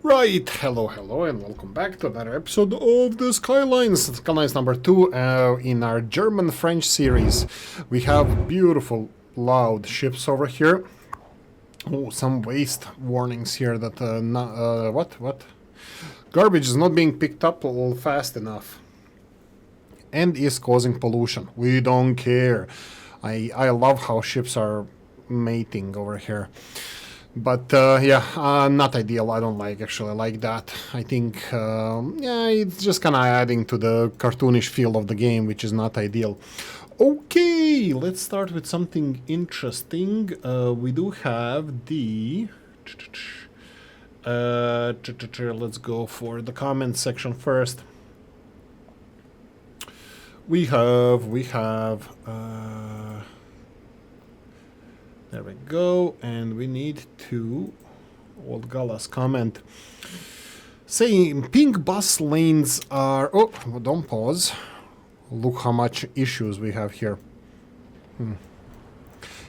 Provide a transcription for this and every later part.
Right, hello, and welcome back to another episode of the Skylines number 2 in our German-French series. We have beautiful, loud ships over here. Oh, some waste warnings here that, what? Garbage is not being picked up all fast enough. And is causing pollution. We don't care. I love how ships are mating over here. But not ideal. I don't like that. I think it's just kind of adding to the cartoonish feel of the game, which is not ideal. Okay, let's start with something interesting. We do have the let's go for the comment section first. We have there we go, and we need to Old Gala's comment saying pink bus lanes are... Oh, don't pause. Look how much issues we have here. Yeah,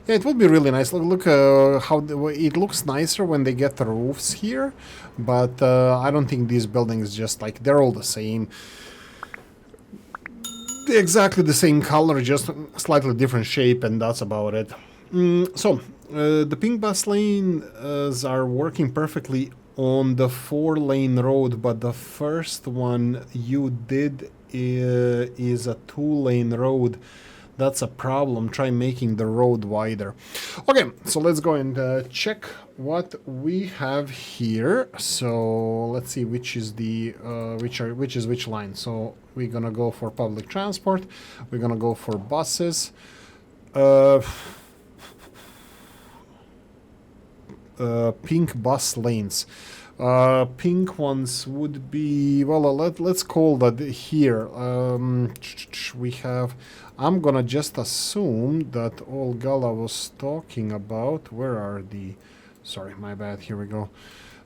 it would be really nice. Look how it looks nicer when they get the roofs here, but I don't think these buildings just like... They're all the same. They're exactly the same color, just slightly different shape, and that's about it. The pink bus lanes are working perfectly on the 4-lane road, but the first one you did is a 2-lane road. That's a problem. Try making the road wider. Okay, so let's go and check what we have here. So let's see which is the which line. So we're gonna go for public transport. We're gonna go for buses. Pink bus lanes. Pink ones would be, well, let's call that here. We have, I'm gonna just assume that all Gala was talking about, where are the, sorry, my bad, here we go.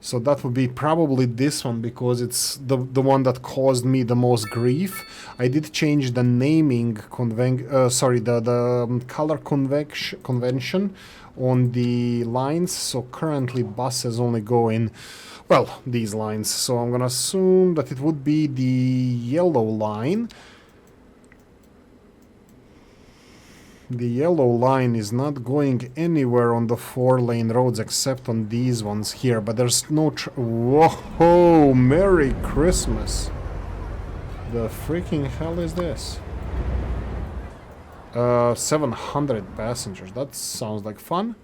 So that would be probably this one, because it's the one that caused me the most grief. I did change the naming the color convention on the lines. So currently buses only go in, well, these lines. So I'm gonna assume that it would be the yellow line. The yellow line is not going anywhere on the 4-lane roads except on these ones here, but there's no whoa, Merry Christmas. The freaking hell is this? 700 passengers. That sounds like fun.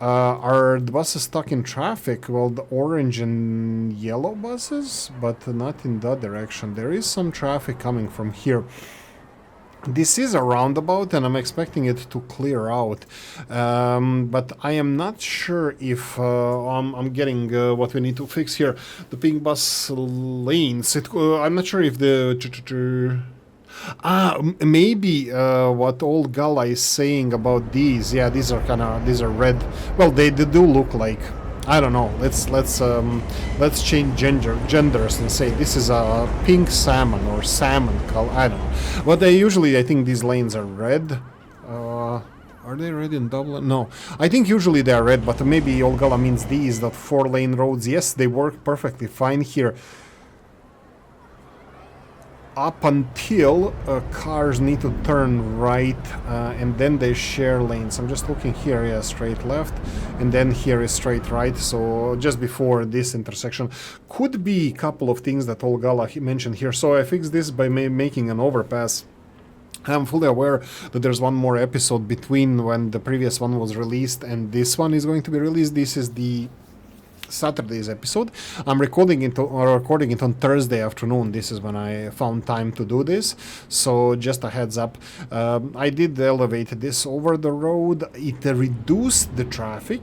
Are the buses stuck in traffic? Well, the orange and yellow buses, but not in that direction. There is some traffic coming from here. This is a roundabout, and I'm expecting it to clear out, but I am not sure if I'm getting what we need to fix here. The pink bus lanes. I'm not sure if the maybe what old Gala is saying about these. Yeah, these are red. Well, they do look like, I don't know. Let's change genders and say this is a pink salmon or salmon color. I don't know. But I think these lanes are red. Are they red in Dublin? No. I think usually they are red, but maybe Olgala means these, that 4-lane roads. Yes, they work perfectly fine here. Up until cars need to turn right, and then they share lanes. I'm just looking here, yeah, straight left, and then here is straight right. So just before this intersection could be a couple of things that Olgala mentioned here. So I fixed this by making an overpass. I'm fully aware that there's one more episode between when the previous one was released and this one is going to be released. This is the Saturday's episode. I'm recording it on Thursday afternoon. This is when I found time to do this, so just a heads up. I did elevate this over the road. It reduced the traffic,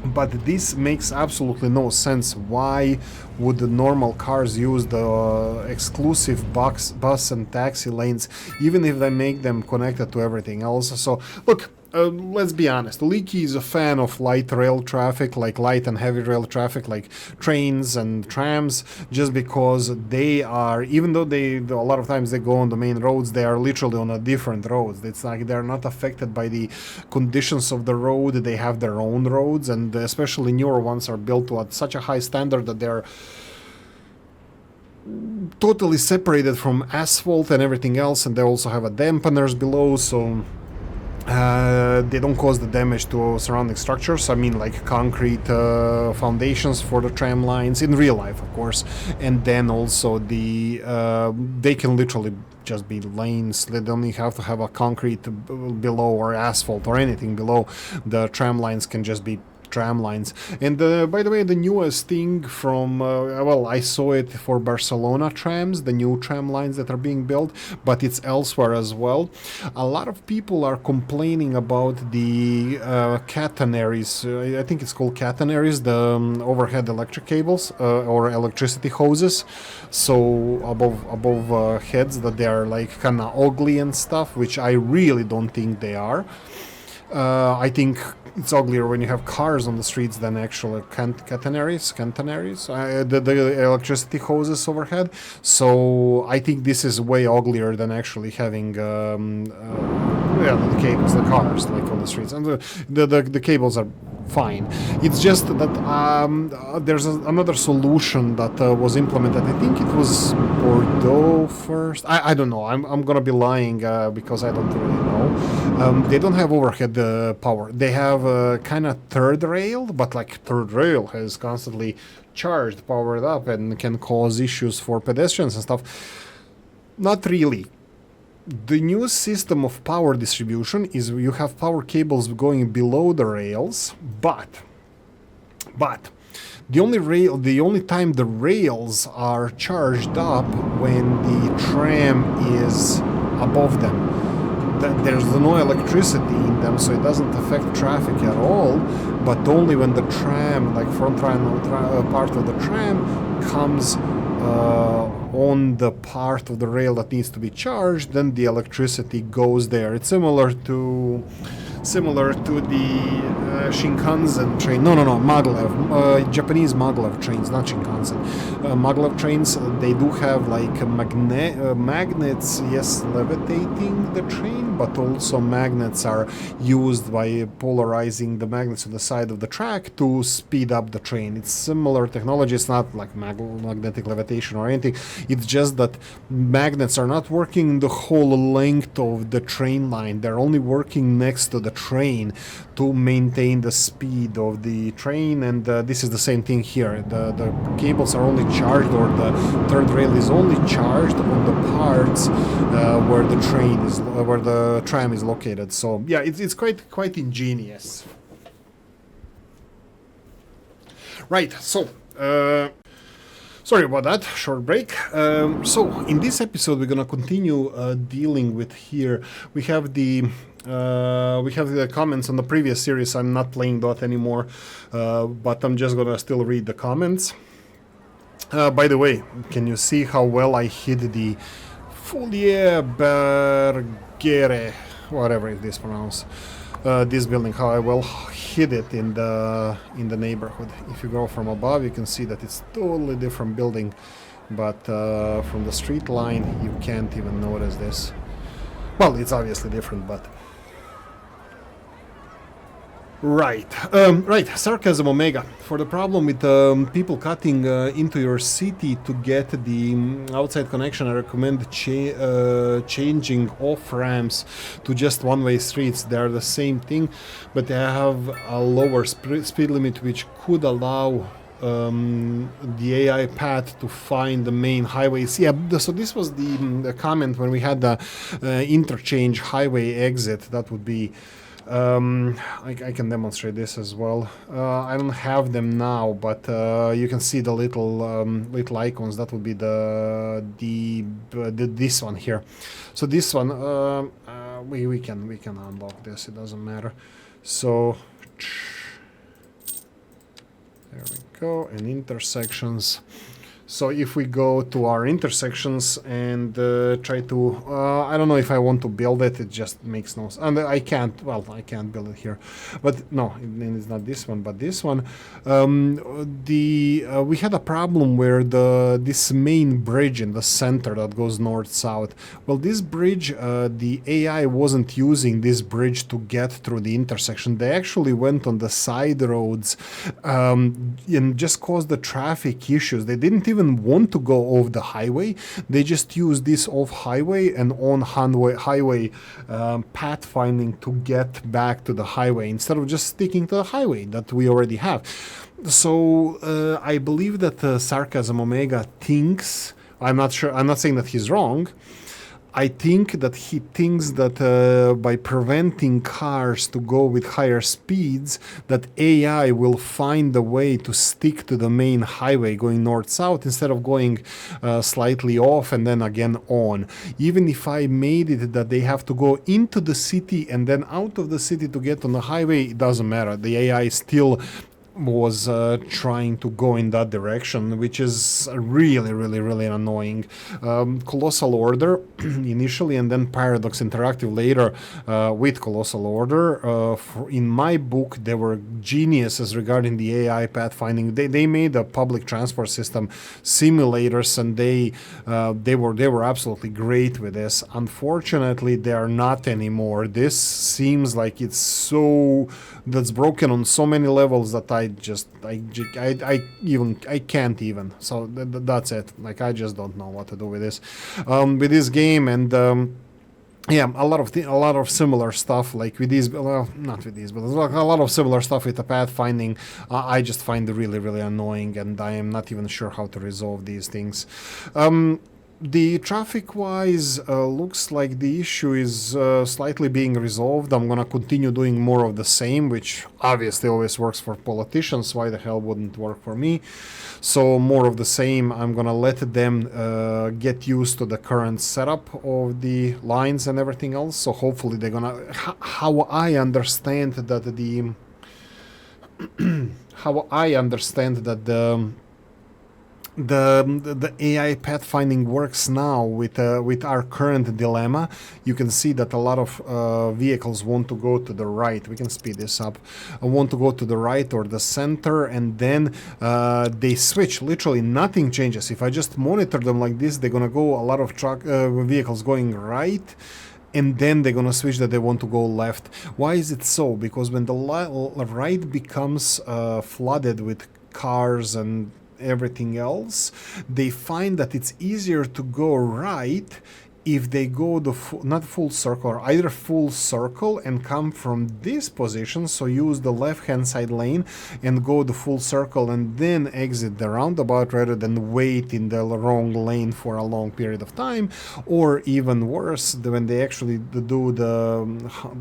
but this makes absolutely no sense. Why would the normal cars use the exclusive bus and taxi lanes, even if they make them connected to everything else? So look, let's be honest, Oolykee is a fan of light rail traffic, like light and heavy rail traffic, like trains and trams, just because they are, even though a lot of times they go on the main roads, they are literally on a different roads. It's like they're not affected by the conditions of the road. They have their own roads, and especially newer ones are built to such a high standard that they're totally separated from asphalt and everything else, and they also have a dampeners below, so they don't cause the damage to surrounding structures. I mean, like concrete foundations for the tram lines in real life, of course, and then also they can literally just be lanes. They don't even have to have a concrete below or asphalt or anything below. The tram lines can just be tram lines. And by the way, the newest thing from well, I saw it for Barcelona trams, the new tram lines that are being built, but it's elsewhere as well. A lot of people are complaining about the catenaries. I think it's called catenaries, the overhead electric cables or electricity hoses, so above heads, that they are like kind of ugly and stuff, which I really don't think they are. I think it's uglier when you have cars on the streets than actual catenaries, the electricity hoses overhead. So I think this is way uglier than actually having the cables, the cars, like on the streets. And the cables are fine. It's just that there's another solution that was implemented. I think it was Bordeaux first. I don't know. I'm gonna be lying because I don't really know. They don't have overhead power. They have kind of third rail, but like third rail has constantly charged, powered up, and can cause issues for pedestrians and stuff. Not really. The new system of power distribution is you have power cables going below the rails, but the only time the rails are charged up when the tram is above them. There's no electricity in them, so it doesn't affect traffic at all, but only when the tram, like front part of the tram, comes on the part of the rail that needs to be charged, then the electricity goes there. It's similar to the Shinkansen train. No, maglev. Japanese maglev trains, not Shinkansen. Maglev trains, they do have like magnets, yes, levitating the train, but also magnets are used by polarizing the magnets on the side of the track to speed up the train. It's similar technology. It's not like magnetic levitation or anything. It's just that magnets are not working the whole length of the train line. They're only working next to the train to maintain the speed of the train, and this is the same thing here. The cables are only charged, or the third rail is only charged on the parts where the tram is located. So yeah, it's quite ingenious. Right, so sorry about that short break. So in this episode, we're gonna continue dealing with here. We have the comments on the previous series. I'm not playing Dot anymore, but I'm just gonna still read the comments. By the way, can you see how well I hid the Folie Bergere, whatever it is pronounced, this building, how I well hid it in the neighborhood. If you go from above, you can see that it's totally different building, but from the street line, you can't even notice this. Well, it's obviously different, but right, sarcasm omega. For the problem with people cutting into your city to get the outside connection, I recommend changing off ramps to just one-way streets. They are the same thing, but they have a lower speed limit, which could allow the AI path to find the main highways. Yeah, so this was the comment when we had the interchange highway exit. That would be I can demonstrate this as well. I don't have them now, but you can see the little icons. That would be this one here. So this one we can unlock this. It doesn't matter. So there we go. And intersections. So if we go to our intersections and try to, I don't know if I want to build it, it just makes no sense. And I can't, well, I can't build it here. But no, it's not this one, but this one. We had a problem where this main bridge in the center that goes north-south, well, this bridge, the AI wasn't using this bridge to get through the intersection. They actually went on the side roads and just caused the traffic issues. They didn't even want to go off the highway. They just used this off highway and on highway pathfinding to get back to the highway instead of just sticking to the highway that we already have. So I believe that Sarcasm Omega thinks, I'm not sure, I'm not saying that he's wrong. I think that he thinks that by preventing cars to go with higher speeds, that AI will find a way to stick to the main highway going north-south instead of going slightly off and then again on. Even if I made it that they have to go into the city and then out of the city to get on the highway, it doesn't matter. The AI still was trying to go in that direction, which is really annoying. Colossal Order initially and then Paradox Interactive later with Colossal Order. In my book, they were geniuses regarding the AI pathfinding. They made a public transport system simulators, and they were absolutely great with this. Unfortunately, they are not anymore. This seems like that's broken on so many levels that I can't even. So that's it. Like, I just don't know what to do with this game. And yeah, a lot of similar stuff like with these. Well, not with these, but a lot of similar stuff with the pathfinding. I just find it really annoying, and I am not even sure how to resolve these things. The traffic-wise, looks like the issue is slightly being resolved. I'm gonna continue doing more of the same, which obviously always works for politicians. Why the hell wouldn't work for me? So more of the same. I'm gonna let them get used to the current setup of the lines and everything else. So hopefully they're gonna... How I understand that the AI pathfinding works now with our current dilemma. You can see that a lot of vehicles want to go to the right. We can speed this up. Want to go to the right or the center, and then they switch. Literally nothing changes. If I just monitor them like this, they're gonna go a lot of vehicles going right, and then they're gonna switch that they want to go left. Why is it so? Because when the right becomes flooded with cars and everything else, they find that it's easier to go right if they go not full circle, or either full circle and come from this position, so use the left hand side lane and go the full circle and then exit the roundabout rather than wait in the wrong lane for a long period of time, or even worse, when they actually do the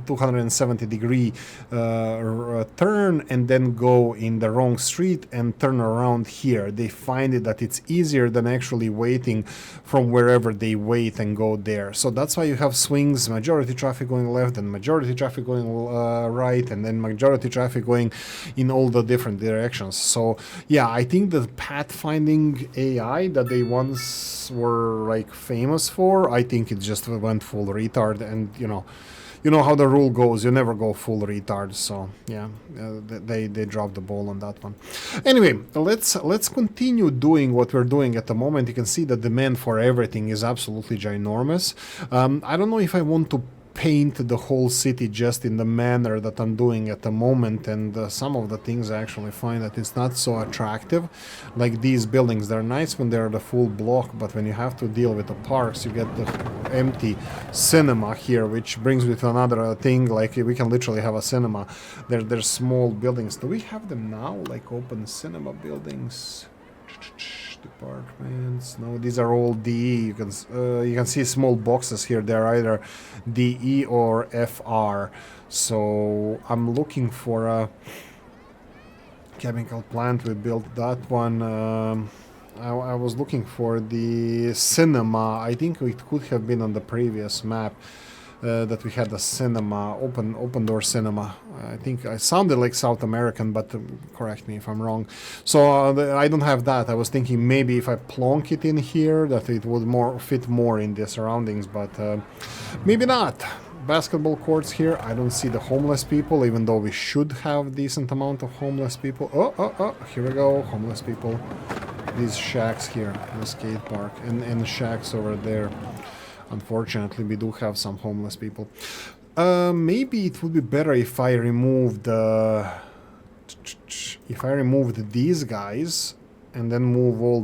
270-degree turn and then go in the wrong street and turn around here. They find it that it's easier than actually waiting from wherever they wait and go there. So that's why you have swings, majority traffic going left and majority traffic going right, and then majority traffic going in all the different directions. So yeah, I think the pathfinding AI that they once were like famous for, I think it just went full retard. And you know how the rule goes, you never go full retard. So yeah, they dropped the ball on that one. Anyway, let's continue doing what we're doing at the moment. You can see the demand for everything is absolutely ginormous. I don't know if I want to paint the whole city just in the manner that I'm doing at the moment, and some of the things I actually find that it's not so attractive. Like these buildings, they're nice when they're the full block, but when you have to deal with the parks, you get the empty cinema here, which brings with another thing. Like, we can literally have a cinema. There's small buildings. Do we have them now, like open cinema buildings? Departments. No, these are all DE. You can see small boxes here. They're either DE or FR. So I'm looking for a chemical plant. We built that one. I was looking for the cinema. I think it could have been on the previous map. that we had a cinema, open door cinema. I think I sounded like South American, but correct me if I'm wrong. So I don't have that. I was thinking maybe if I plonk it in here, that it would fit more in the surroundings, but maybe not. Basketball courts here. I don't see the homeless people, even though we should have decent amount of homeless people. Oh, here we go, homeless people. These shacks here, the skate park, and shacks over there. Unfortunately, we do have some homeless people. Maybe it would be better if I removed these guys and then move all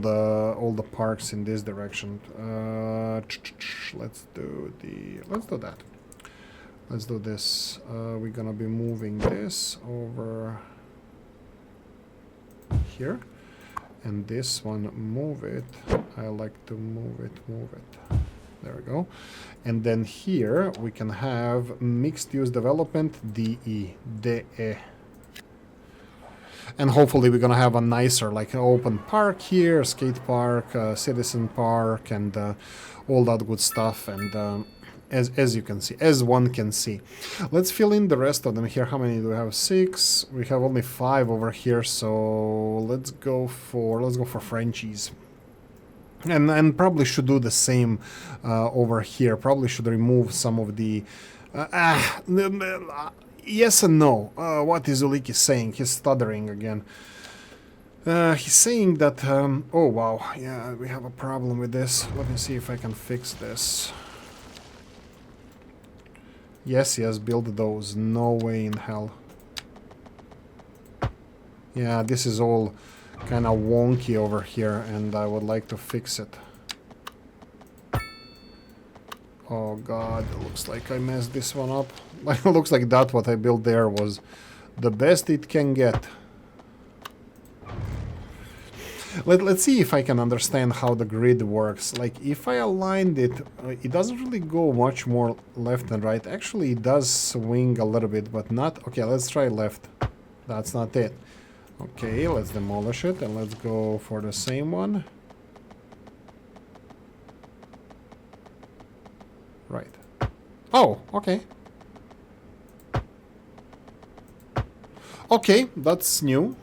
the parks in this direction. Let's do that. Let's do this. We're gonna be moving this over here, and this one, move it. I like to move it. There we go. And then here we can have mixed-use development, DE. And hopefully we're gonna have a nicer, like an open park here, skate park, citizen park, and all that good stuff. And as you can see, as one can see. Let's fill in the rest of them here. How many do we have? 6. We have only 5 over here, so let's go for Frenchies. And probably should do the same over here. Probably should remove some of the yes and no. What is Oolykee saying? He's stuttering again. He's saying that oh wow, yeah, we have a problem with this. Let me see if I can fix this. Yes, build those. No way in hell. Yeah, this is all kind of wonky over here, and I would like to fix it. Oh god, it looks like I messed this one up. It looks like that what I built there was the best it can get. Let's see if I can understand how the grid works. Like, if I aligned it, it doesn't really go much more left and right. Actually, it does swing a little bit, but not... Okay, let's try left. That's not it. Okay, let's demolish it, and let's go for the same one. Right. Oh, okay. Okay, that's new.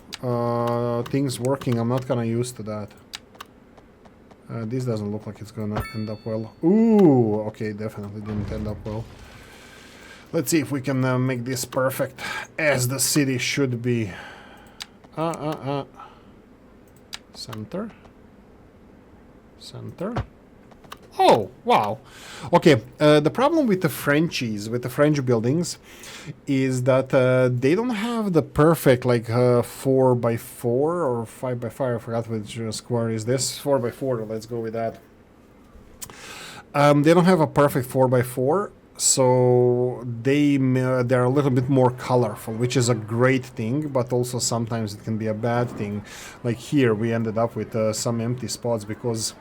Things working. I'm not gonna use to that. This doesn't look like it's gonna end up well. Ooh, okay, definitely didn't end up well. Let's see if we can make this perfect, as the city should be. Center. Oh, wow. Okay, the problem with the Frenchies, with the French buildings, is that they don't have the perfect, like, 4x4 or 5x5, I forgot which square is this. 4x4, let's go with that. They don't have a perfect 4x4, so they're a little bit more colorful, which is a great thing, but also sometimes it can be a bad thing. Like here, we ended up with some empty spots because...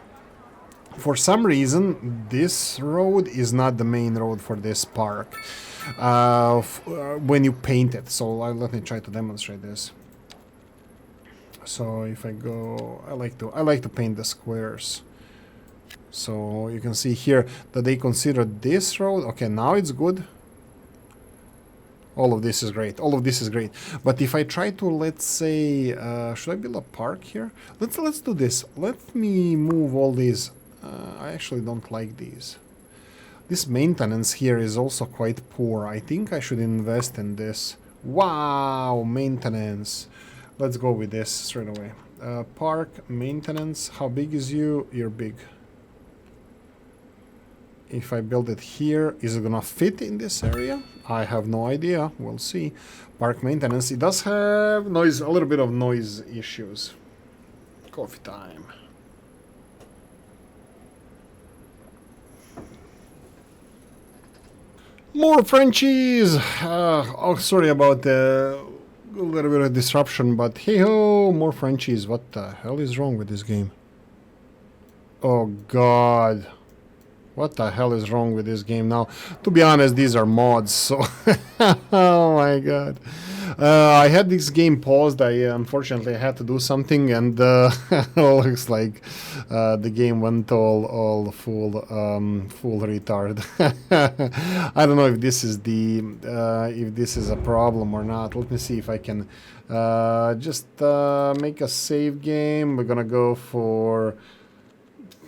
For some reason, this road is not the main road for this park when you paint it. So let me try to demonstrate this. So if I go, I like to paint the squares. So you can see here that they consider this road. Okay, now it's good. All of this is great. All of this is great. But if I try to, let's say, should I build a park here? Let's do this. Let me move all these. I actually don't like these. This maintenance here is also quite poor. I think I should invest in this. Wow, maintenance. Let's go with this straight away. Park, maintenance. How big is you? You're big. If I build it here, is it gonna fit in this area? I have no idea. We'll see. Park maintenance. It does have noise, a little bit of noise issues. Coffee time. More Frenchies! Oh, sorry about the little bit of disruption, but hey ho, more Frenchies. What the hell is wrong with this game? Oh god. What the hell is wrong with this game now? To be honest, these are mods, so... Oh my god. I had this game paused. I unfortunately had to do something, and looks like the game went all full retard. I don't know if this is a problem or not. Let me see if I can just make a save game. We're gonna go for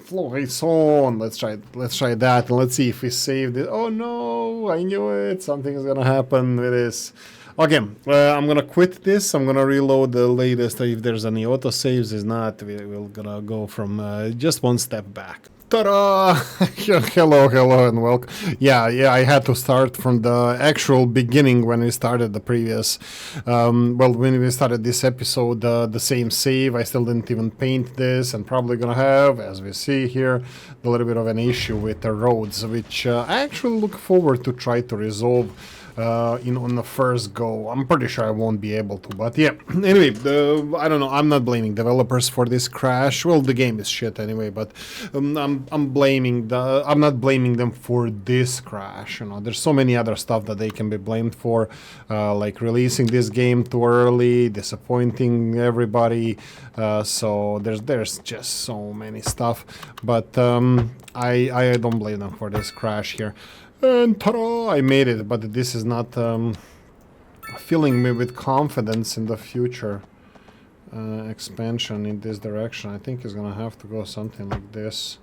Florisson. Let's try that, and let's see if we saved it. Oh no, I knew it. Something's gonna happen with this. Okay, I'm gonna quit this. I'm gonna reload the latest. If there's any auto saves, is not, we're gonna go from just one step back. Ta-da! Hello, and welcome. Yeah, I had to start from the actual beginning when we started the previous, when we started this episode, the same save. I still didn't even paint this, and probably gonna have, as we see here, a little bit of an issue with the roads, which I actually look forward to try to resolve on the first go. I'm pretty sure I won't be able to, but yeah. Anyway, I don't know. I'm not blaming developers for this crash. Well, the game is shit anyway, but I'm not blaming them for this crash. You know, there's so many other stuff that they can be blamed for, like releasing this game too early, disappointing everybody. So there's just so many stuff, but I don't blame them for this crash here. And ta-da! I made it, but this is not filling me with confidence in the future expansion in this direction. I think it's gonna have to go something like this.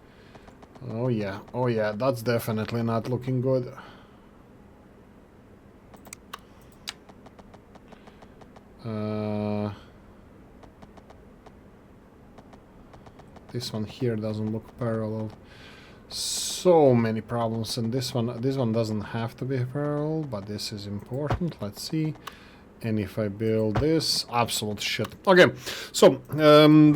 Oh yeah, that's definitely not looking good. This one here doesn't look parallel. So many problems, and this one doesn't have to be parallel, but this is important. Let's see. And if I build this, absolute shit. Okay, so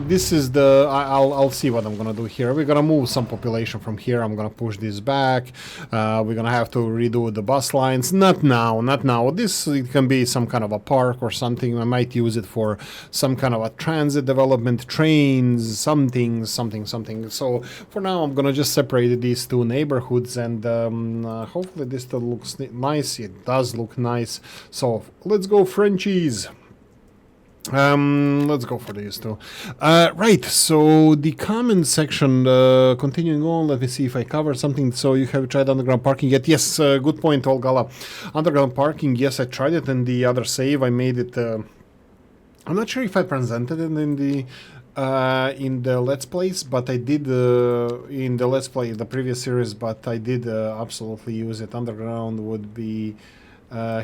this is the... I'll see what I'm gonna do here. We're gonna move some population from here. I'm gonna push this back. We're gonna have to redo the bus lines. Not now. This, it can be some kind of a park or something. I might use it for some kind of a transit development, trains, something. So for now, I'm gonna just separate these two neighborhoods, and hopefully this still looks nice. It does look nice. So let's go Frenchies. Let's go for these two. Right, so the comment section, continuing on, let me see if I covered something. So you have tried underground parking yet? Yes, good point, Olgala. Underground parking, yes, I tried it in the other save. I made it, I'm not sure if I presented it in the Let's Plays, but I did in the Let's Play, the previous series, but I did absolutely use it. Underground would be...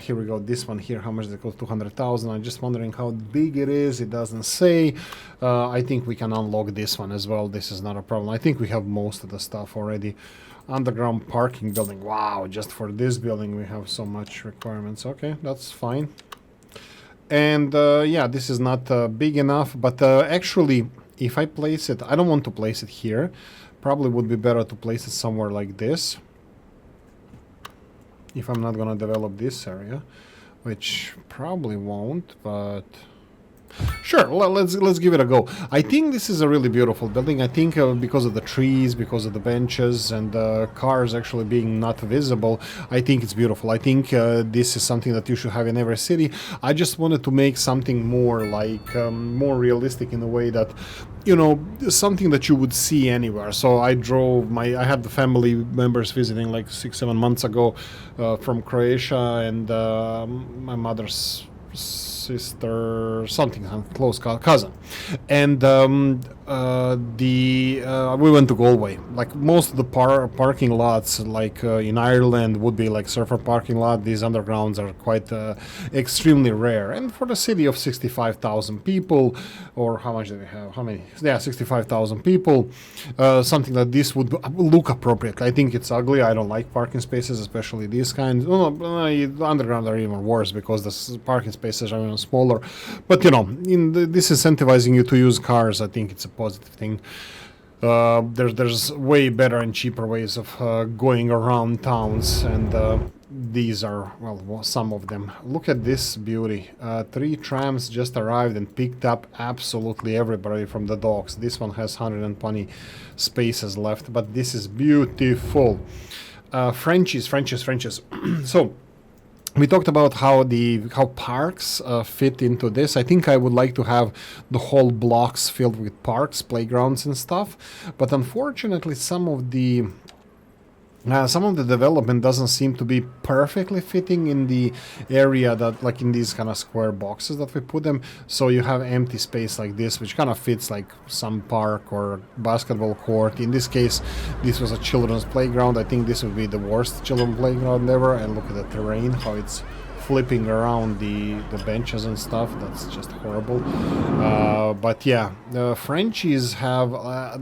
here we go, this one here, how much does it cost? 200,000. I'm just wondering how big it is. It doesn't say. I think we can unlock this one as well. This is not a problem. I think we have most of the stuff already. Underground parking building. Wow, just for this building we have so much requirements. Okay, that's fine. And yeah, this is not big enough, but actually, if I place it, I don't want to place it here. Probably would be better to place it somewhere like this, if I'm not gonna develop this area, which probably won't, but sure, let's give it a go. I think this is a really beautiful building. I think because of the trees, because of the benches, and the cars actually being not visible, I think it's beautiful. I think this is something that you should have in every city. I just wanted to make something more like more realistic in a way that, you know, something that you would see anywhere. So I had the family members visiting like 6-7 months ago from Croatia, and my mother's sister, something close cousin, and we went to Galway. Like most of the parking lots, like in Ireland, would be like surfer parking lot. These undergrounds are quite extremely rare, and for the city of 65,000 people, or how much do we have? How many? Yeah, 65,000 people. Something like this would look appropriate. I think it's ugly. I don't like parking spaces, especially these kinds. Underground are even worse because the parking spaces are even smaller. But you know, this incentivizing you to use cars, I think it's a positive thing. There's way better and cheaper ways of going around towns, and these are, well, some of them. Look at this beauty. 3 trams just arrived and picked up absolutely everybody from the docks. This one has 120 spaces left, but this is beautiful. Frenchies. So we talked about how parks fit into this. I think I would like to have the whole blocks filled with parks, playgrounds and stuff, but unfortunately some of the development doesn't seem to be perfectly fitting in the area that, like in these kind of square boxes that we put them. So you have empty space like this, which kind of fits like some park or basketball court. In this case, this was a children's playground. I think this would be the worst children's playground ever. And look at the terrain, how it's flipping around the benches and stuff. That's just horrible. But yeah, the Frenchies have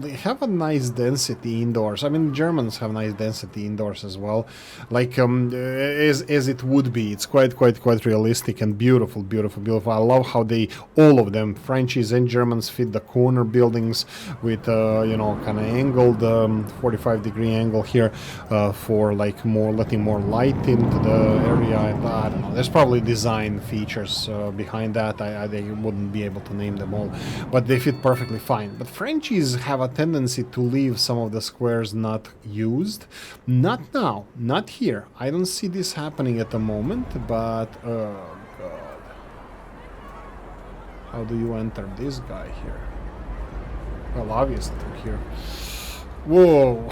they have a nice density indoors. I mean, Germans have nice density indoors as well, like as it would be. It's quite realistic and beautiful. I love how all of them, Frenchies and Germans, fit the corner buildings with you know, kind of angled 45-degree angle here for like letting more light into the area. I don't know. There's probably design features behind that. They wouldn't be able to name them all, but they fit perfectly fine. But Frenchies have a tendency to leave some of the squares not used. Not now, not here. I don't see this happening at the moment, but oh god. How do you enter this guy here? Well, obviously through here. Whoa,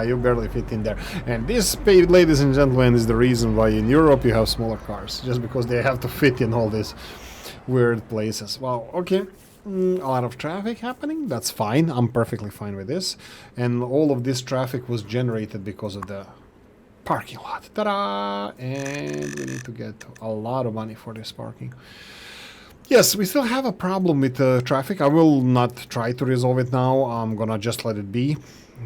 you barely fit in there. And this, ladies and gentlemen, is the reason why in Europe you have smaller cars, just because they have to fit in all these weird places. Well, okay, a lot of traffic happening, that's fine. I'm perfectly fine with this. And all of this traffic was generated because of the parking lot. Ta-da! And we need to get a lot of money for this parking. Yes, we still have a problem with traffic. I will not try to resolve it now. I'm gonna just let it be,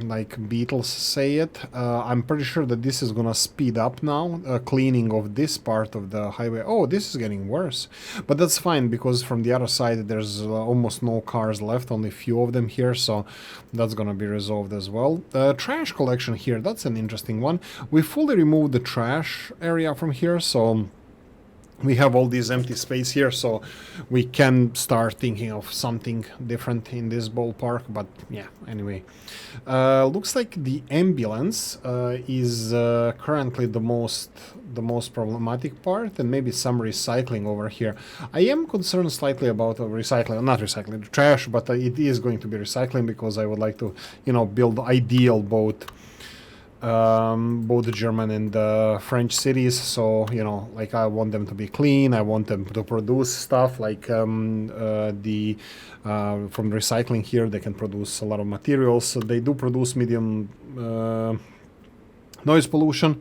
like Beatles say it. I'm pretty sure that this is gonna speed up now, cleaning of this part of the highway. Oh, this is getting worse. But that's fine, because from the other side there's almost no cars left, only a few of them here, so that's gonna be resolved as well. Trash collection here, that's an interesting one. We fully removed the trash area from here, so we have all this empty space here, so we can start thinking of something different in this ballpark. But yeah, anyway, looks like the ambulance is currently the most problematic part, and maybe some recycling over here. I am concerned slightly about not recycling the trash, but it is going to be recycling, because I would like to, you know, build ideal both the German and the French cities. So, you know, like, I want them to be clean, I want them to produce stuff like from recycling here they can produce a lot of materials. So they do produce medium noise pollution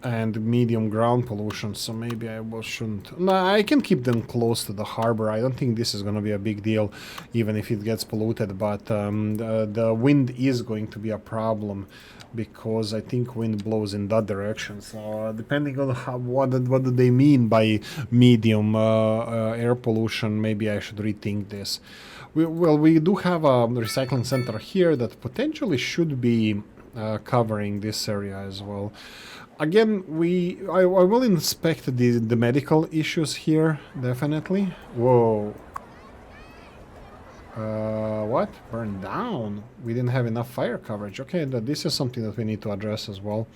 and medium ground pollution, so maybe I shouldn't. No, I can keep them close to the harbor. I don't think this is going to be a big deal, even if it gets polluted, but the wind is going to be a problem, because I think wind blows in that direction. So depending on what do they mean by medium air pollution, maybe I should rethink this. We do have a recycling center here that potentially should be covering this area as well. Again, I will inspect the medical issues here, definitely. Whoa. What? Burned down? We didn't have enough fire coverage. Okay, this is something that we need to address as well.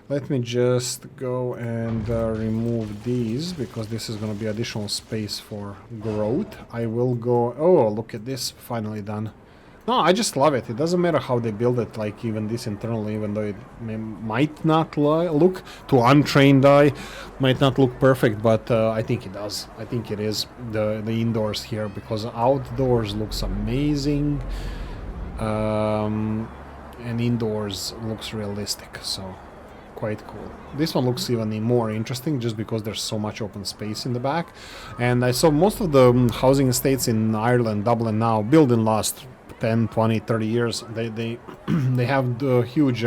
Let me just go and remove these, because this is going to be additional space for growth. I will go... Oh, look at this. Finally done. No, I just love it. It doesn't matter how they build it, like even this internally, even though it might not look, to untrained eye, might not look perfect, but I think it does. I think it is, the indoors here, because outdoors looks amazing, and indoors looks realistic, so quite cool. This one looks even more interesting, just because there's so much open space in the back. And I saw most of the housing estates in Ireland, Dublin now, built in last 10, 20, 30 years, they have the huge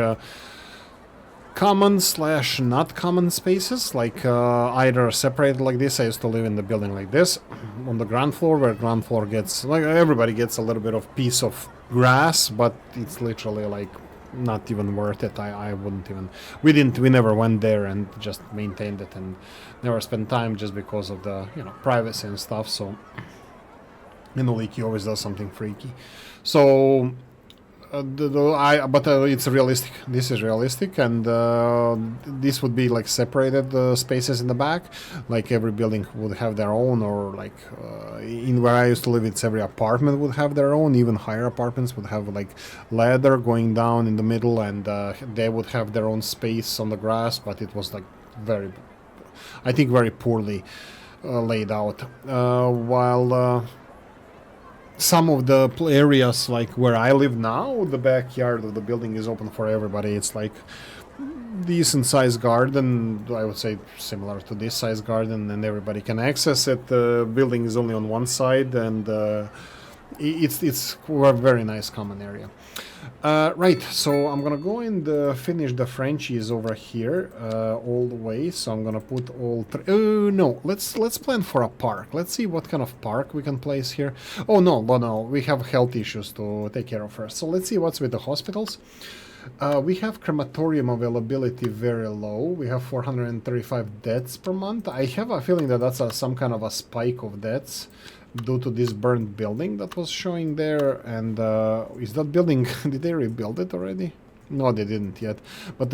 common / not common spaces, like either separated like this. I used to live in the building like this on the ground floor, where ground floor gets, like, everybody gets a little bit of piece of grass, but it's literally like not even worth it. I wouldn't even. We never went there and just maintained it and never spent time just because of the privacy and stuff. So, Oolykee always does something freaky. So but it's realistic. This is realistic, and this would be like separated spaces in the back. Like every building would have their own, or like in where I used to live, it's every apartment would have their own. Even higher apartments would have like ladder going down in the middle, and they would have their own space on the grass. But it was like very, I think, very poorly laid out. While some of the areas, like where I live now, the backyard of the building is open for everybody. It's like decent sized garden, I would say similar to this size garden, and everybody can access it. The building is only on one side, and it's a very nice common area. Right, so I'm gonna go and finish the Frenchies over here all the way. So I'm gonna put all oh no, let's plan for a park. Let's see what kind of park we can place here. Oh no, we have health issues to take care of first. So let's see what's with the hospitals. We have crematorium availability very low. We have 435 deaths per month. I have a feeling that that's some kind of a spike of deaths due to this burned building that was showing there. And is that building, did they rebuild it already? No, they didn't yet. But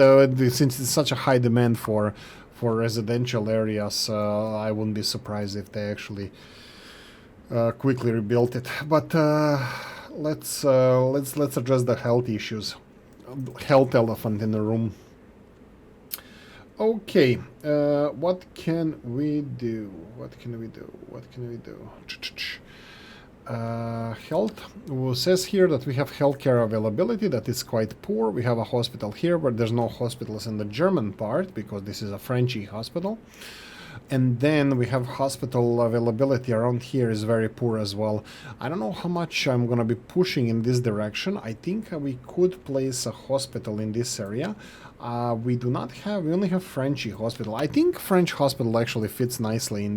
since it's such a high demand for residential areas, I wouldn't be surprised if they actually quickly rebuilt it. But let's address the health issues. Health elephant in the room. Okay, what can we do? Health says here that we have healthcare availability that is quite poor. We have a hospital here, but there's no hospitals in the German part because this is a Frenchy hospital. And then we have hospital availability around here is very poor as well. I don't know how much I'm gonna be pushing in this direction. I think we could place a hospital in this area. We only have Frenchy hospital. I think French hospital actually fits nicely in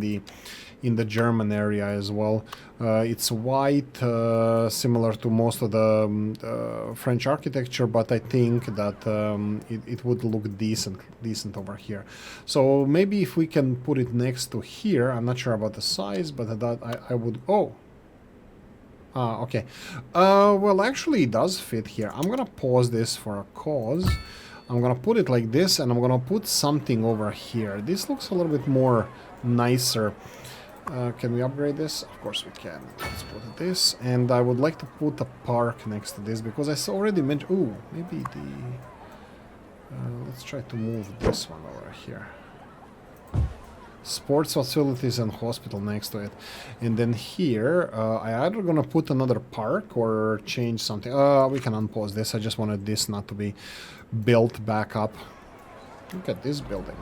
the German area as well. It's white, similar to most of the French architecture, but I think that it would look decent over here. So maybe if we can put it next to here, I'm not sure about the size, but that I would. Oh. Okay. Well, actually, it does fit here. I'm gonna pause this for a cause. I'm gonna put it like this, and I'm gonna put something over here. This looks a little bit more nicer. Can we upgrade this? Of course we can. Let's put this. And I would like to put a park next to this because I already mentioned... Ooh, maybe the... let's try to move this one over here. Sports facilities and hospital next to it. And then here, I either gonna put another park or change something. We can unpause this. I just wanted this not to be built back up. Look at this building.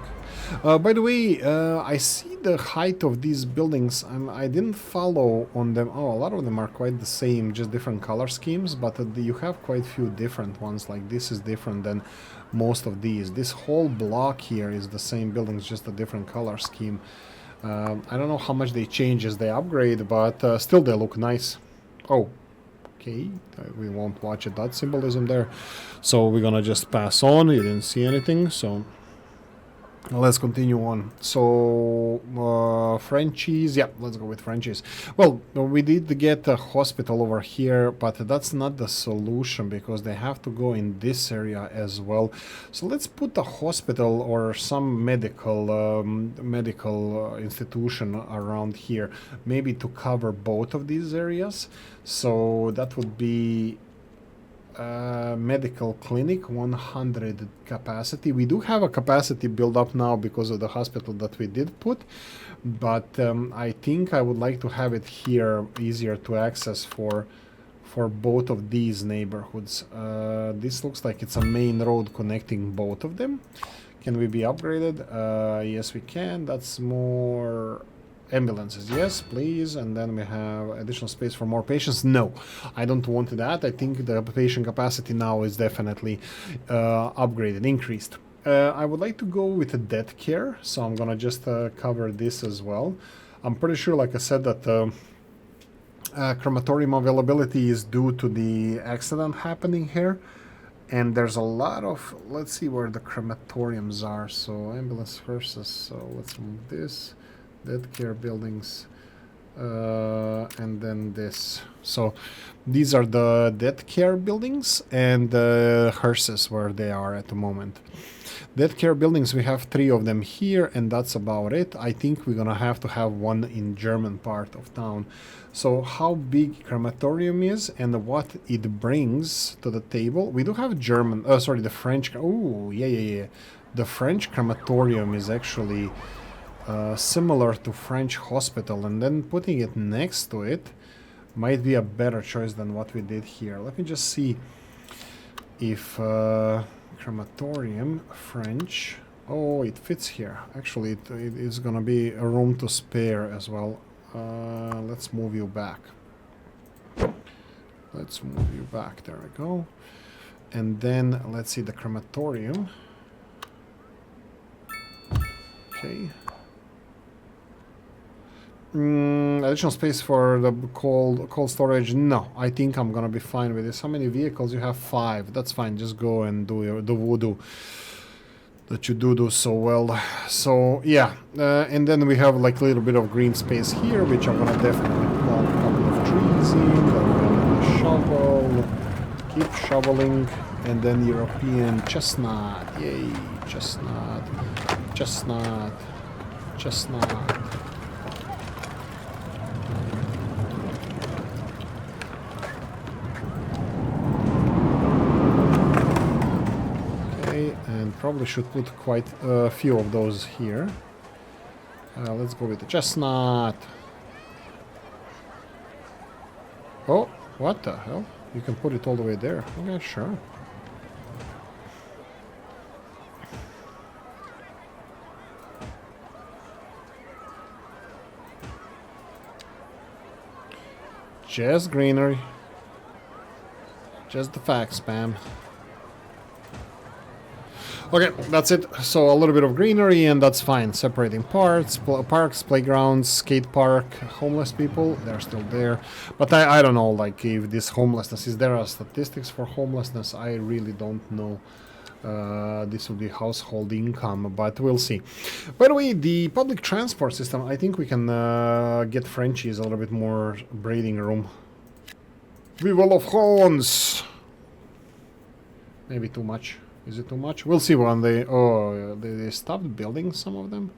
By the way, I see the height of these buildings. I didn't follow on them. Oh, a lot of them are quite the same, just different color schemes, but you have quite a few different ones. Like this is different than most of these. This whole block here is the same buildings, just a different color scheme. I don't know how much they change as they upgrade, but still they look nice. Oh. Okay, we won't watch it, that symbolism there. So we're gonna just pass on. You didn't see anything, so let's continue on. So Frenchies, yeah, let's go with Frenchies. Well, we did get a hospital over here, but that's not the solution because they have to go in this area as well. So let's put a hospital or some medical institution around here, maybe to cover both of these areas. So that would be medical clinic, 100 capacity. We do have a capacity build up now because of the hospital that we did put, but I think I would like to have it here easier to access for both of these neighborhoods. This looks like it's a main road connecting both of them. Can we be upgraded? Yes, we can. That's more ambulances, yes, please. And then we have additional space for more patients. No, I don't want that. I think the patient capacity now is definitely upgraded, increased. I would like to go with a death care, so I'm gonna just cover this as well. I'm pretty sure, like I said, that crematorium availability is due to the accident happening here. And there's a lot of, let's see where the crematoriums are. So ambulance versus, so let's move this, death care buildings, and then this. So these are the death care buildings and the hearses where they are at the moment. Death care buildings, we have 3 of them here, and that's about it. I think we're gonna have to have one in German part of town. So how big crematorium is and what it brings to the table. We do have German, sorry, the French. Oh, yeah. The French crematorium is actually similar to French hospital, and then putting it next to it might be a better choice than what we did here. Let me just see if crematorium French. Oh, it fits here. Actually, it is gonna be a room to spare as well. Let's move you back. Let's move you back. There we go. And then let's see the crematorium. Okay. Additional space for the cold storage. No, I think I'm gonna be fine with this. How many vehicles? You have 5. That's fine. Just go and do the voodoo that you do so well. So yeah, and then we have like a little bit of green space here, which I'm gonna definitely plant a couple of trees in. Then we're gonna shovel, keep shoveling, and then European chestnut. Yay, chestnut, chestnut, chestnut. Probably should put quite a few of those here. Let's go with the chestnut. Oh, what the hell? You can put it all the way there. Okay, sure. Just greenery. Just the facts, spam. Okay, that's it. So a little bit of greenery and that's fine. Separating parks, playgrounds, skate park, homeless people, they're still there. But I don't know, like, if this homelessness, is there a statistics for homelessness? I really don't know. This will be household income, but we'll see. By the way, the public transport system, I think we can get Frenchies a little bit more breathing room. Vive la France! Maybe too much. Is it too much? We'll see when they stopped building some of them.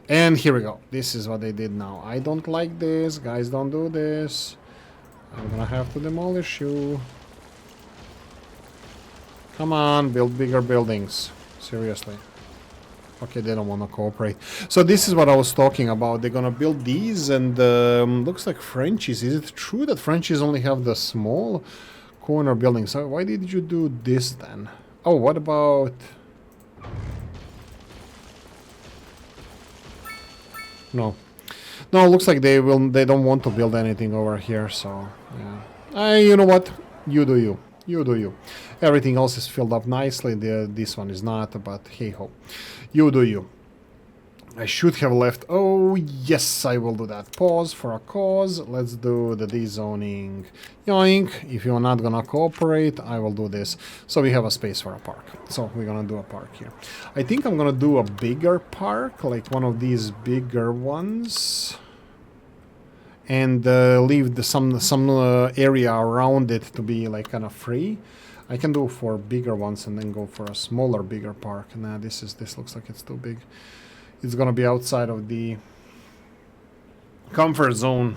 And here we go. This is what they did now. I don't like this. Guys, don't do this. I'm gonna have to demolish you. Come on, build bigger buildings. Seriously. Okay, they don't want to cooperate. So this is what I was talking about. They're gonna build these and looks like Frenchies. Is it true that Frenchies only have the small corner buildings? So why did you do this then? Oh, what about... No. No, it looks like they don't want to build anything over here, so yeah. You know what? You do you. You do you. Everything else is filled up nicely. This one is not, but hey ho. You do you. I should have left. Oh, yes, I will do that. Pause for a cause. Let's do the dezoning. Yoink. If you're not gonna cooperate, I will do this. So we have a space for a park. So we're gonna do a park here. I think I'm gonna do a bigger park, like one of these bigger ones. And leave some area around it to be like kind of free. I can do for bigger ones and then go for a smaller, bigger park. Nah, this looks like it's too big. It's gonna be outside of the comfort zone.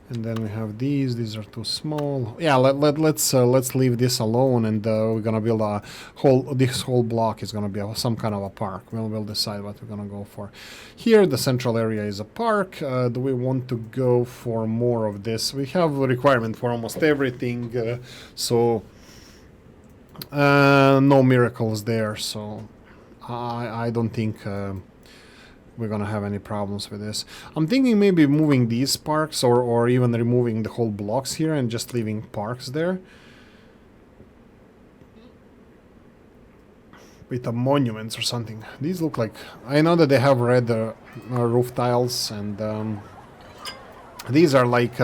And then we have these. These are too small. Yeah, let's leave this alone, and we're gonna build a whole. This whole block is gonna be some kind of a park. We'll decide what we're gonna go for. Here, the central area is a park. Do we want to go for more of this? We have a requirement for almost everything, so no miracles there. So I don't think. We're gonna have any problems with this. I'm thinking maybe moving these parks or even removing the whole blocks here and just leaving parks there. With the monuments or something. These look like... I know that they have red roof tiles and These are like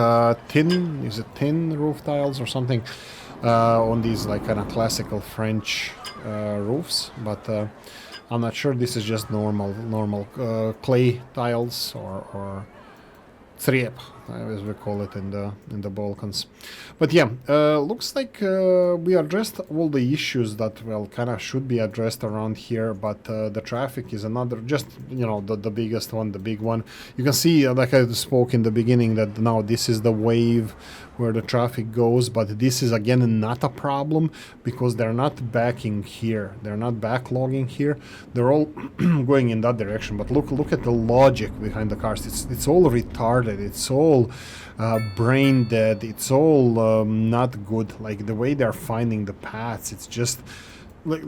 tin, is it tin roof tiles or something, on these like kind of classical French roofs, but I'm not sure this is just normal clay tiles or Srep, as we call it in the Balkans. But yeah, looks like we addressed all the issues that well kind of should be addressed around here. But the traffic is another, just the biggest one, the big one. You can see, like I spoke in the beginning, that now this is the wave where the traffic goes, but this is again not a problem because they're not backing here, they're not backlogging here, they're all going in that direction. But look at the logic behind the cars. It's all retarded, it's all brain dead, it's all not good. Like the way they're finding the paths, it's just like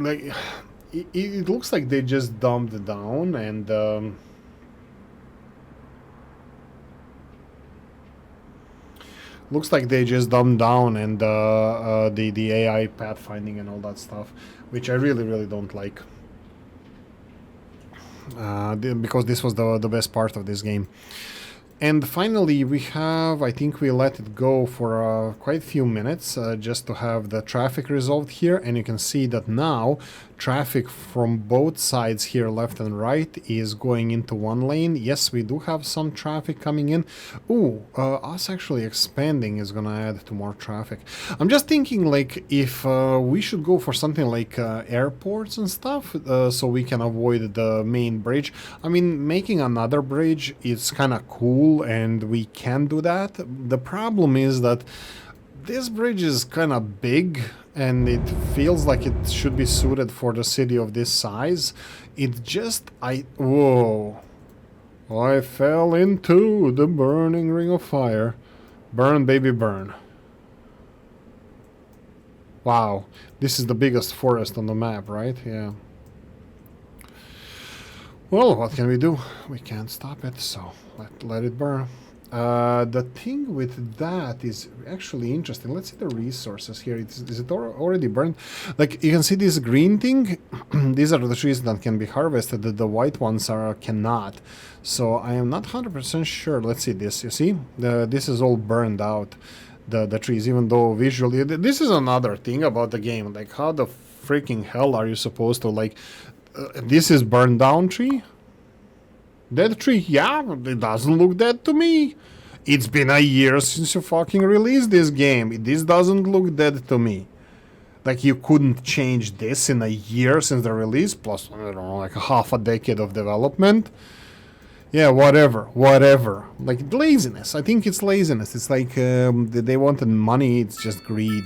it looks like they just dumbed down and looks like they just dumbed down and the AI pathfinding and all that stuff, which I really don't like, because this was the best part of this game. And finally, we have, I think we let it go for quite a few minutes just to have the traffic resolved here. And you can see that now traffic from both sides here, left and right, is going into one lane. Yes, we do have some traffic coming in. Ooh, us actually expanding is gonna add to more traffic. I'm just thinking like if we should go for something like airports and stuff, so we can avoid the main bridge. I mean, making another bridge is kind of cool and we can do that. The problem is that this bridge is kind of big and it feels like it should be suited for the city of this size. It just, whoa. I fell into the burning ring of fire. Burn, baby, burn. Wow. This is the biggest forest on the map, right? Yeah. Well, what can we do? We can't stop it, so let it burn. The thing with that is actually interesting. Let's see the resources here. Is it already burned? Like you can see this green thing. These are the trees that can be harvested. The white ones cannot. So I am not 100% sure. Let's see this. You see, this is all burned out. The trees, even though visually, this is another thing about the game. Like how the freaking hell are you supposed to like? This is burned down tree. Dead tree, yeah, it doesn't look dead to me. It's been a year since you fucking released this game. This doesn't look dead to me. Like you couldn't change this in a year since the release, plus, I don't know, like half a decade of development. Yeah, whatever. Like laziness. I think it's laziness. It's like they wanted money, it's just greed.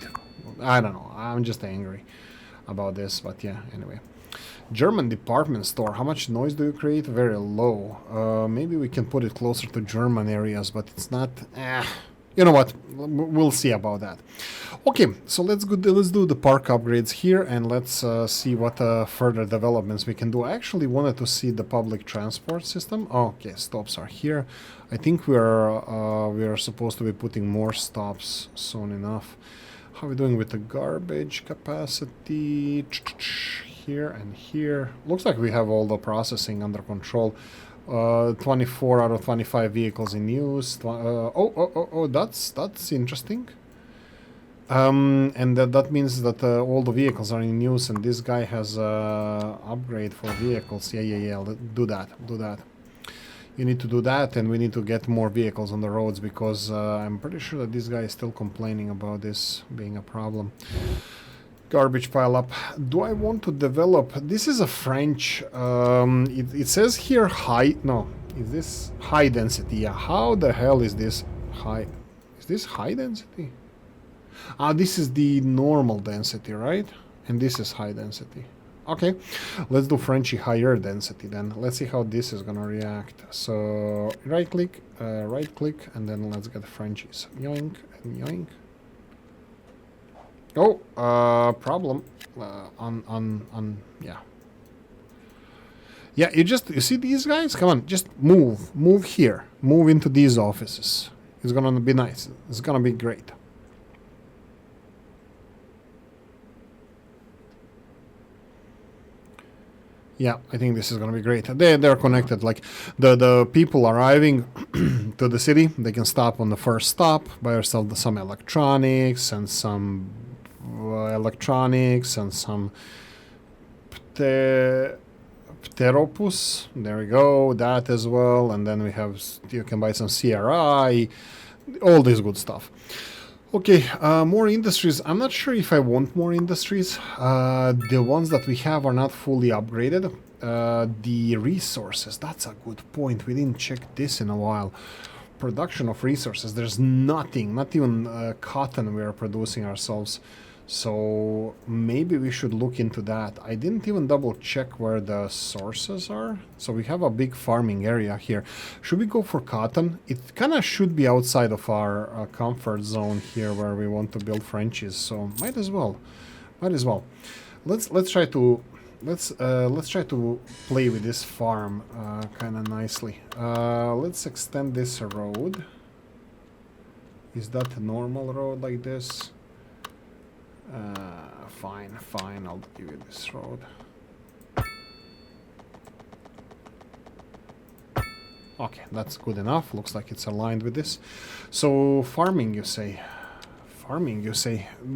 I don't know. I'm just angry about this, but yeah, anyway. German department store. How much noise do you create? Very low. Maybe we can put it closer to German areas, but it's not. You know what? We'll see about that. Okay, so let's do the park upgrades here, and let's see what further developments we can do. I actually wanted to see the public transport system. Oh, okay, stops are here. I think we are supposed to be putting more stops soon enough. How are we doing with the garbage capacity? Here and here. Looks like we have all the processing under control. 24 out of 25 vehicles in use. That's interesting. And that means that all the vehicles are in use, and this guy has upgrade for vehicles. Yeah. Do that. You need to do that, and we need to get more vehicles on the roads because I'm pretty sure that this guy is still complaining about this being a problem. Garbage pile up. Do I want to develop? This is a French. It says here high. No, is this high density? Yeah. How the hell is this high? Is this high density? This is the normal density, right? And this is high density. Okay, let's do Frenchy higher density then. Let's see how this is gonna react. So right click, and then let's get Frenchies. Yoink and yoink. Oh, problem. Yeah. Yeah, you see these guys? Come on, just move here. Move into these offices. It's gonna be nice. It's gonna be great. Yeah, I think this is gonna be great. They're connected. Like the people arriving to the city, they can stop on the first stop, buy yourself some electronics and some pteropus. There we go, that as well. And then we have, you can buy some CRI, all this good stuff. Okay, more industries. I'm not sure if I want more industries. The ones that we have are not fully upgraded. The resources, that's a good point. We didn't check this in a while. Production of resources, there's nothing, not even cotton we are producing ourselves. So maybe we should look into that. I didn't even double check where the sources are. So we have a big farming area here. Should we go for cotton? It kind of should be outside of our comfort zone here where we want to build Frenchies. So might as well. Let's try to play with this farm kind of nicely. Let's extend this road. Is that a normal road like this? Fine, I'll give you this road. Okay, that's good enough. Looks like it's aligned with this. So, farming, you say.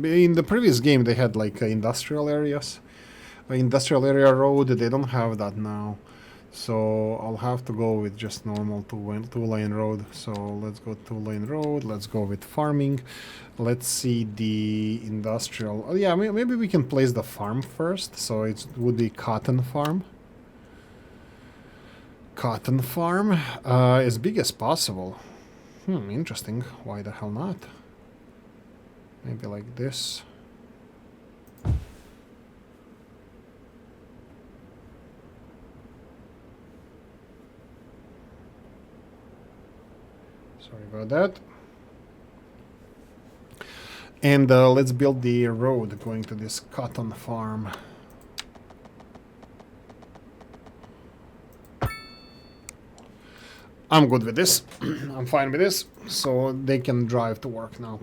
In the previous game, they had like industrial areas. Industrial area road, they don't have that now. So, I'll have to go with just normal two-lane road. So, let's go two-lane road. Let's go with farming. Let's see the industrial. Oh, yeah, maybe we can place the farm first. So, it would be cotton farm. Cotton farm, as big as possible. Interesting. Why the hell not? Maybe like this. Sorry about that. And let's build the road going to this cotton farm. I'm good with this. I'm fine with this. So they can drive to work now.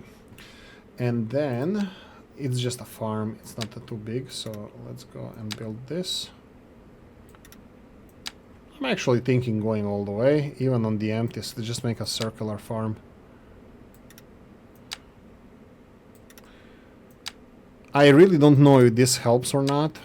And then it's just a farm. It's not too big. So let's go and build this. I'm actually thinking going all the way, even on the empties, to just make a circular farm. I really don't know if this helps or not.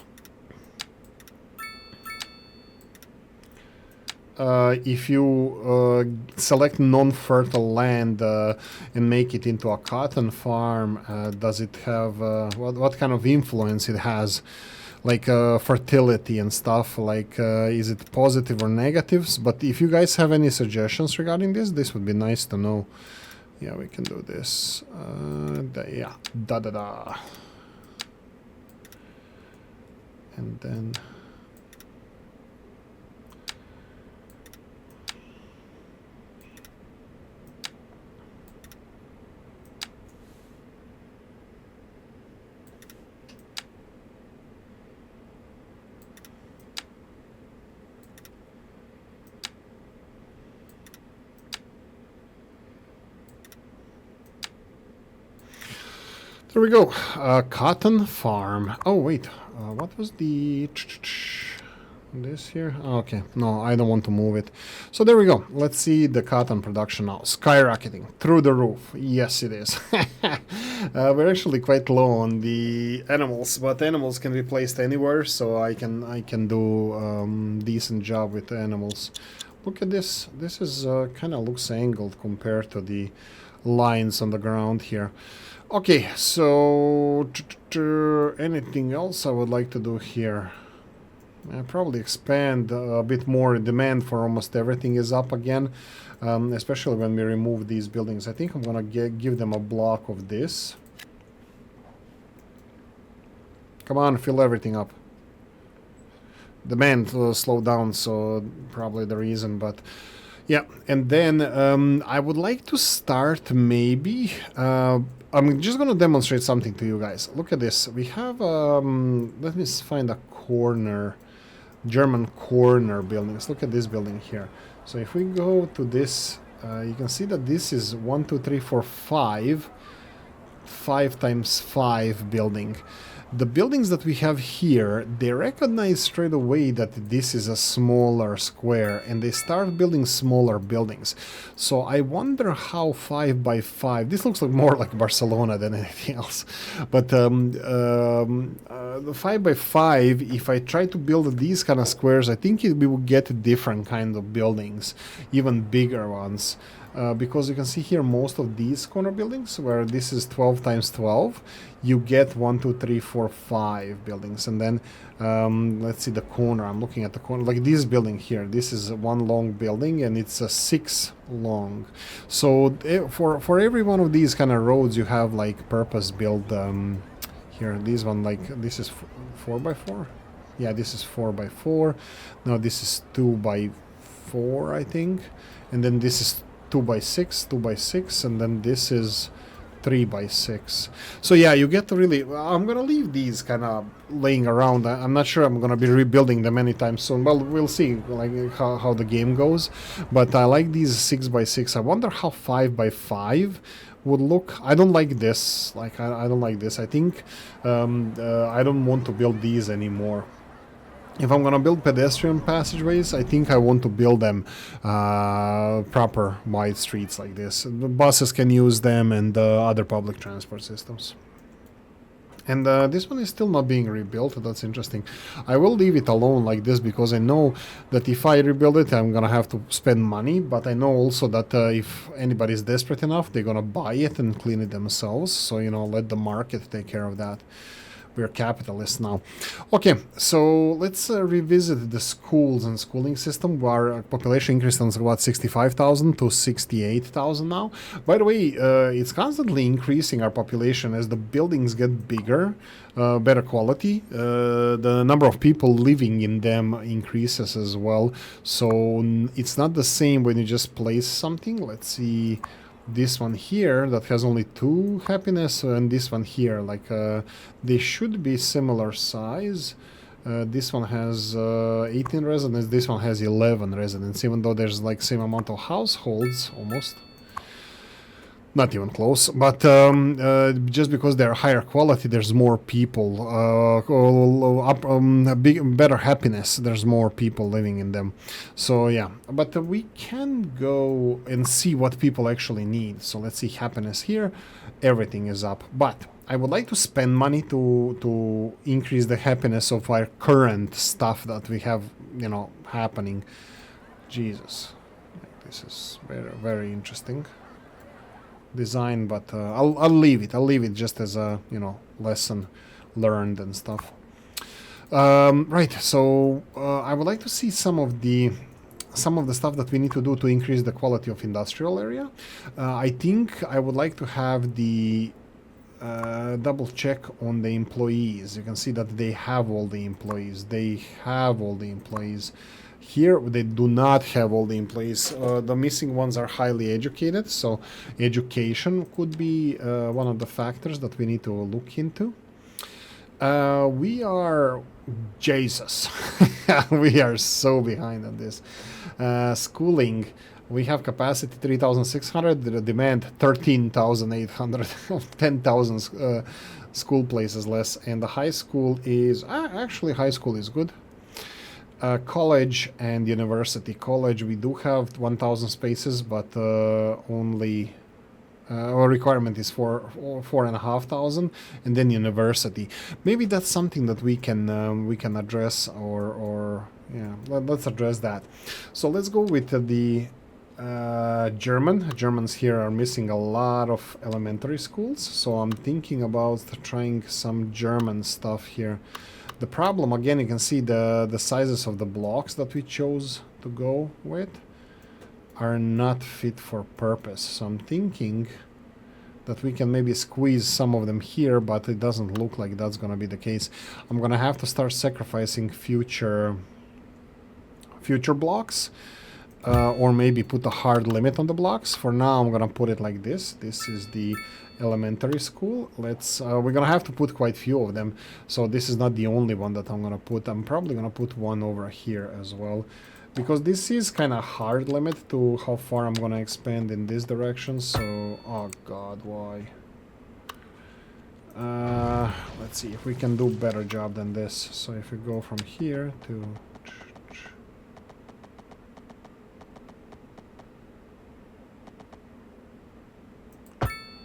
If you select non-fertile land and make it into a cotton farm, does it have what kind of influence it has? Like fertility and stuff, like is it positive or negatives? But if you guys have any suggestions regarding this would be nice to know. Yeah, we can do this. Yeah, da. And then there we go. Cotton farm. Oh, wait. What was the... This here? Okay. No, I don't want to move it. So there we go. Let's see the cotton production now. Skyrocketing. Through the roof. Yes, it is. We're actually quite low on the animals, but animals can be placed anywhere, so I can do decent job with the animals. Look at this. This is kind of looks angled compared to the lines on the ground here. Okay, so anything else I would like to do here? Probably expand a bit more. Demand for almost everything is up again, especially when we remove these buildings. I think I'm gonna give them a block of this. Come on, fill everything up. Demand slowed down, so probably the reason, but yeah. And then I would like to start maybe... I'm just going to demonstrate something to you guys. Look at this. We have, let me find a corner, German corner buildings. Look at this building here. So if we go to this, you can see that this is 1, 2, 3, 4, 5 times 5 building. The buildings that we have here, they recognize straight away that this is a smaller square, and they start building smaller buildings. So I wonder how 5 by 5, this looks like more like Barcelona than anything else, but the 5 by 5, if I try to build these kind of squares, I think we will get different kind of buildings, even bigger ones. Because you can see here most of these corner buildings, where this is 12 times 12, you get 1, 2, 3, 4, 5 buildings. And then let's see the corner. I'm looking at the corner, like this building here. This is one long building, and it's a 6 long. So for every one of these kind of roads, you have like purpose built. Here, this one, like this is 4 by 4. Yeah, this is 4 by 4. No, this is 2 by 4, I think. And then this is 2 by 6, 2 by 6, and then this is 3 by 6. So yeah, you get to really... I'm gonna leave these kind of laying around. I'm not sure I'm gonna be rebuilding them anytime soon. Well, we'll see like how the game goes. But I like these 6 by 6. I wonder how 5 by 5 would look. I don't like this. Like I don't like this. I think I don't want to build these anymore. If I'm gonna build pedestrian passageways, I think I want to build them proper wide streets like this. The buses can use them, and other public transport systems. And this one is still not being rebuilt. That's interesting. I will leave it alone like this because I know that if I rebuild it, I'm gonna have to spend money. But I know also that if anybody is desperate enough, they're gonna buy it and clean it themselves. So, you know, let the market take care of that. We're capitalists now. Okay, so let's revisit the schools and schooling system. Our population increased from about 65,000 to 68,000 now. By the way, it's constantly increasing our population as the buildings get bigger, better quality. The number of people living in them increases as well. So it's not the same when you just place something. Let's see. This one here that has only 2 happiness, and this one here, like they should be similar size. This one has 18 residents, this one has 11 residents, even though there's like same amount of households almost. Not even close, but just because they're higher quality, there's more people, better happiness, there's more people living in them. So yeah, but we can go and see what people actually need. So let's see happiness here, everything is up. But I would like to spend money to increase the happiness of our current stuff that we have, you know, happening. Jesus, this is very, very interesting design, but I'll leave it. I'll leave it just as a, you know, lesson learned and stuff. Right. So I would like to see some of the stuff that we need to do to increase the quality of industrial area. I think I would like to have the double check on the employees. You can see that they have all the employees. Here they do not have all the employees. The missing ones are highly educated, so education could be one of the factors that we need to look into. We are... Jesus. We are so behind on this. Schooling. We have capacity 3,600, the demand 13,800, 10,000 school places less, and the high school is... actually, high school is good. College and university. College, we do have 1,000 spaces, but only our requirement is for 4,500, and then university. Maybe that's something that we can address, or yeah, let's address that. So let's go with the German. Germans here are missing a lot of elementary schools, so I'm thinking about trying some German stuff here. The problem, again, you can see the sizes of the blocks that we chose to go with are not fit for purpose. So I'm thinking that we can maybe squeeze some of them here, but it doesn't look like that's going to be the case. I'm going to have to start sacrificing future blocks, or maybe put a hard limit on the blocks. For now, I'm going to put it like this. This is the elementary school. Let's we're gonna have to put quite few of them, so this is not the only one that I'm gonna put. I'm probably gonna put one over here as well, because this is kind of hard limit to how far I'm gonna expand in this direction. So, oh god, why? Let's see if we can do better job than this. So if we go from here to...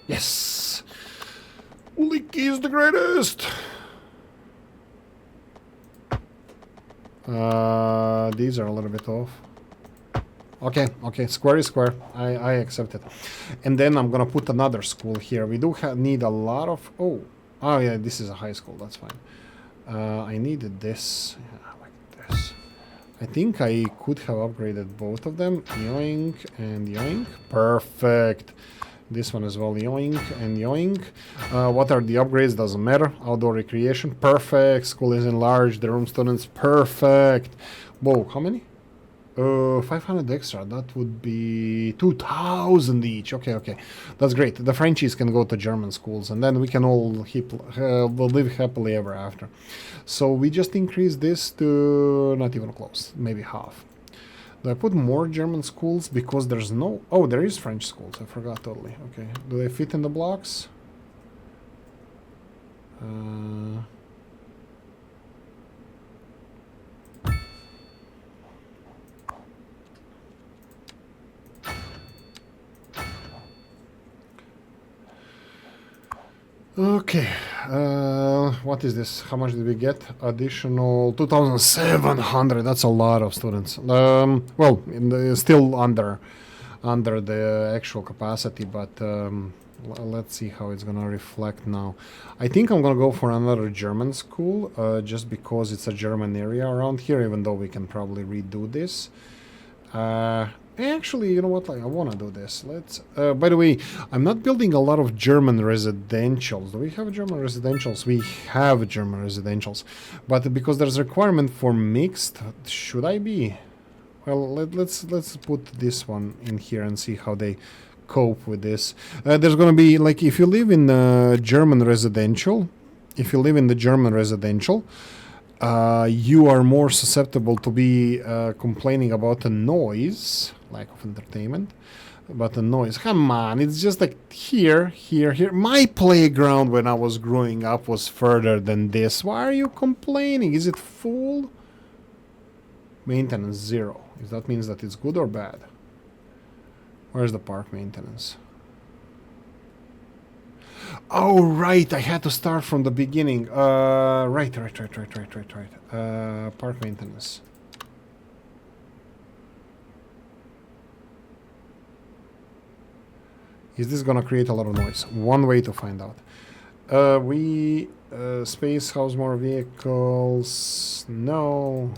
Yes! Oolykee is the greatest! These are a little bit off. Okay, okay, square is square. I accept it. And then I'm gonna put another school here. We do need a lot of... Oh yeah, this is a high school, that's fine. I needed this. Yeah, like this. I think I could have upgraded both of them. Yoink and yoink. Perfect. This one as well, yoink and yoink. What are the upgrades? Doesn't matter. Outdoor recreation, perfect. School is enlarged. The room students, perfect. Whoa, how many? 500 extra. That would be 2,000 each. Okay, okay, that's great. The Frenchies can go to German schools, and then we can all live happily ever after. So we just increase this to not even close, maybe half. Do I put more German schools because there's no... Oh, there is French schools. I forgot totally. Okay. Do they fit in the blocks? Okay. What is this? How much did we get? Additional 2,700. That's a lot of students. Well, still under the actual capacity, but let's see how it's gonna reflect now. I think I'm gonna go for another German school, just because it's a German area around here, even though we can probably redo this. Actually, you know what? I want to do this. Let's... by the way, I'm not building a lot of German residentials. Do we have German residentials? We have German residentials. But because there's a requirement for mixed, should I be? Well, let's put this one in here and see how they cope with this. There's going to be, like, if you live in German residential, you are more susceptible to be complaining about the noise, lack of entertainment, about the noise. Come on, it's just like here. My playground when I was growing up was further than this. Why are you complaining? Is it full? Maintenance 0. If that means that it's good or bad. Where's the park maintenance? Oh, right, I had to start from the beginning. Right. Park maintenance. Is this gonna create a lot of noise? One way to find out. Space, house more vehicles. No.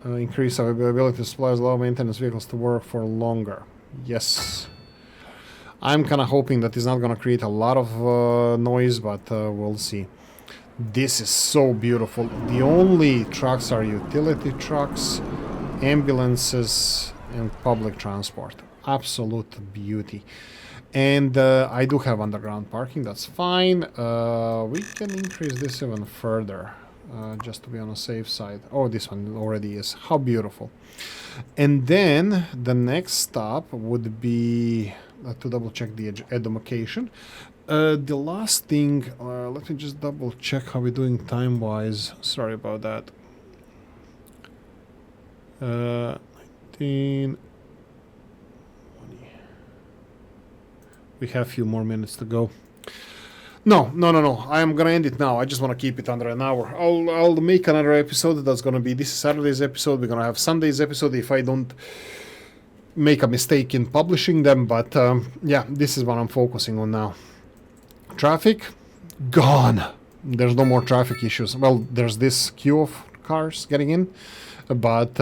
Increase availability to supplies low maintenance vehicles to work for longer. Yes. I'm kind of hoping that it's not going to create a lot of noise, but we'll see. This is so beautiful. The only trucks are utility trucks, ambulances, and public transport. Absolute beauty. And I do have underground parking. That's fine. We can increase this even further, just to be on a safe side. Oh, this one already is. How beautiful. And then the next stop would be... to double check the education. The last thing, let me just double check how we're doing time wise. Sorry about that. 19. We have a few more minutes to go. No. I'm gonna end it now. I just want to keep it under an hour. I'll make another episode. That's gonna be this Saturday's episode. We're gonna have Sunday's episode if I don't make a mistake in publishing them, but yeah, this is what I'm focusing on now. Traffic gone. There's no more traffic issues. Well, there's this queue of cars getting in, but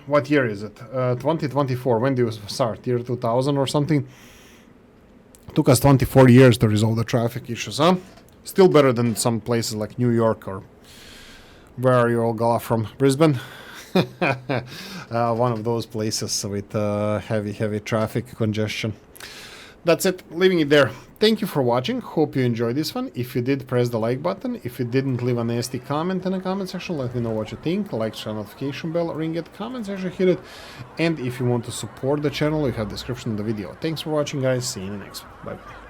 what year is it? 2024. When do you start? Year 2000 or something? Took us 24 years to resolve the traffic issues, huh? Still better than some places like New York, or where are you all gala from? Brisbane? One of those places with heavy traffic congestion. That's it, leaving it there. Thank you for watching. Hope you enjoyed this one. If you did, press the like button. If you didn't, leave a nasty comment in the comment section. Let me know what you think. Like, share, notification bell, ring it, comment section, hit it. And if you want to support the channel, you have the description in the video. Thanks for watching, guys. See you in the next one. Bye bye.